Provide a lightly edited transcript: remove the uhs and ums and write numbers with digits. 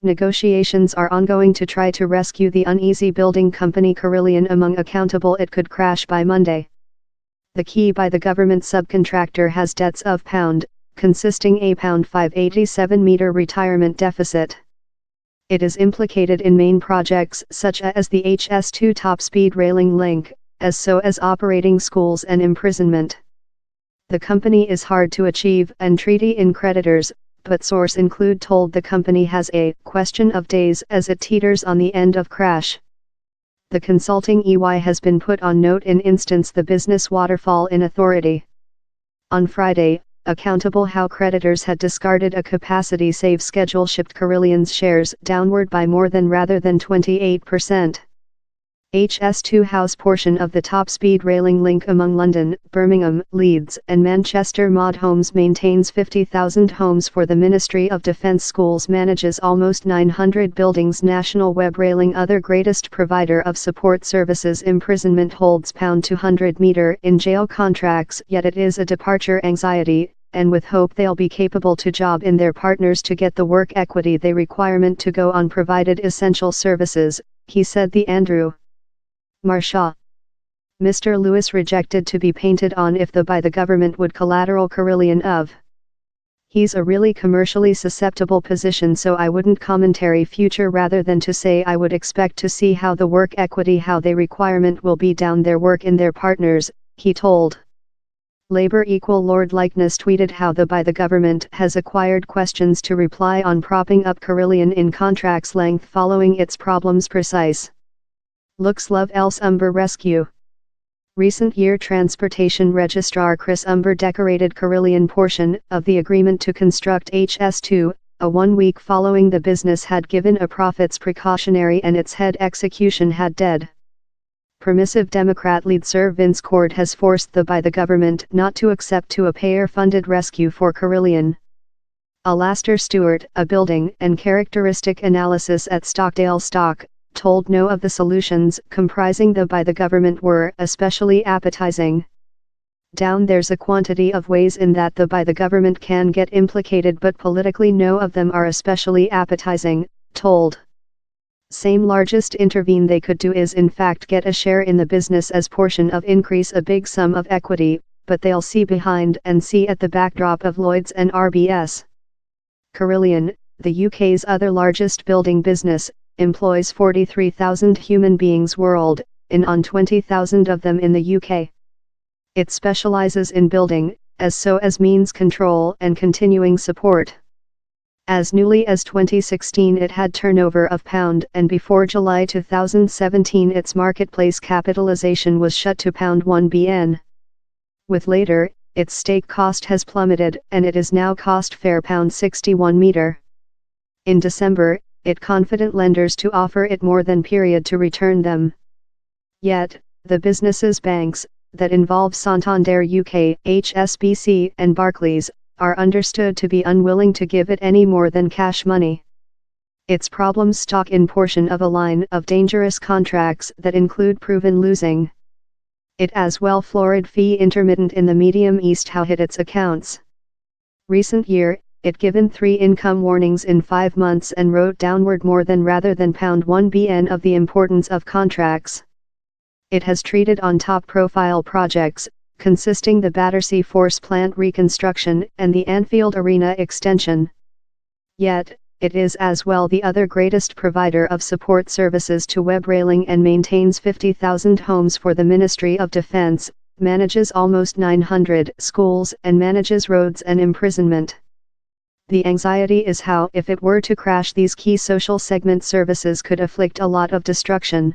Negotiations are ongoing to try to rescue the uneasy building company Carillion. Among accountable, it could crash by Monday. The key by the government subcontractor has debts of £, consisting a £587 meter retirement deficit. It is implicated in main projects such as the HS2 top-speed railing link, so as operating schools and imprisonment. The company is hard to achieve and treaty in creditors, but source include told the company has a question of days as it teeters on the end of crash. The consulting EY has been put on note in instance the business waterfall in authority. On Friday, accountable how creditors had discarded a capacity save schedule shipped Carillion's shares downward by more than rather than 28%. HS2 house portion of the top-speed railing link among London, Birmingham, Leeds and Manchester Mod Homes maintains 50,000 homes for the Ministry of Defence. Schools manages almost 900 buildings. National Web Railing other greatest provider of support services. Imprisonment holds £200 meter in jail contracts, yet it is a departure anxiety, and with hope they'll be capable to job in their partners to get the work equity they requirement to go on provided essential services, he said. The Andrew Marshaw. Mr. Lewis rejected to be painted on if the by the government would collateral Carillion of. He's a really commercially susceptible position, so I wouldn't commentary future rather than to say I would expect to see how the work equity how they requirement will be down their work in their partners, he told. Labour equal Lord Likeness tweeted how the by the government has acquired questions to reply on propping up Carillion in contracts length following its problems. Precise looks love else Umber rescue. Recent year Transportation Registrar Chris Umber decorated Carillion portion of the agreement to construct HS2, a 1 week following the business had given a profits precautionary and its head execution had dead. Permissive Democrat lead Sir Vince Cord has forced the by the government not to accept to a payer-funded rescue for Carillion. Alastair Stewart, a building and characteristic analysis at Stockdale Stock, told no of the solutions comprising the by the government were especially appetizing. Down there's a quantity of ways in that the by the government can get implicated, but politically no of them are especially appetizing, told. Same largest intervene they could do is in fact get a share in the business as portion of increase a big sum of equity, but they'll see behind and see at the backdrop of Lloyds and RBS. Carillion, the UK's other largest building business, employs 43,000 human beings world, and on 20,000 of them in the UK. It specialises in building, as means control and continuing support. As newly as 2016 it had turnover of £, and before July 2017 its marketplace capitalisation was shut to £1 billion. With later, its stake cost has plummeted and it is now cost fair £61 meter. In December, it confident lenders to offer it more than period to return them. Yet, the business's banks, that involve Santander UK, HSBC and Barclays, are understood to be unwilling to give it any more than cash money. Its problems stock in portion of a line of dangerous contracts that include proven losing. It as well florid fee intermittent in the medium east how hit its accounts. Recent year, it given 3 income warnings in 5 months and wrote downward more than rather than £1 billion of the importance of contracts. It has treated on top profile projects, consisting the Battersea Force Plant reconstruction and the Anfield Arena extension. Yet, it is as well the other greatest provider of support services to web railing and maintains 50,000 homes for the Ministry of Defence, manages almost 900 schools and manages roads and imprisonment. The anxiety is how if it were to crash these key social segment services could afflict a lot of destruction.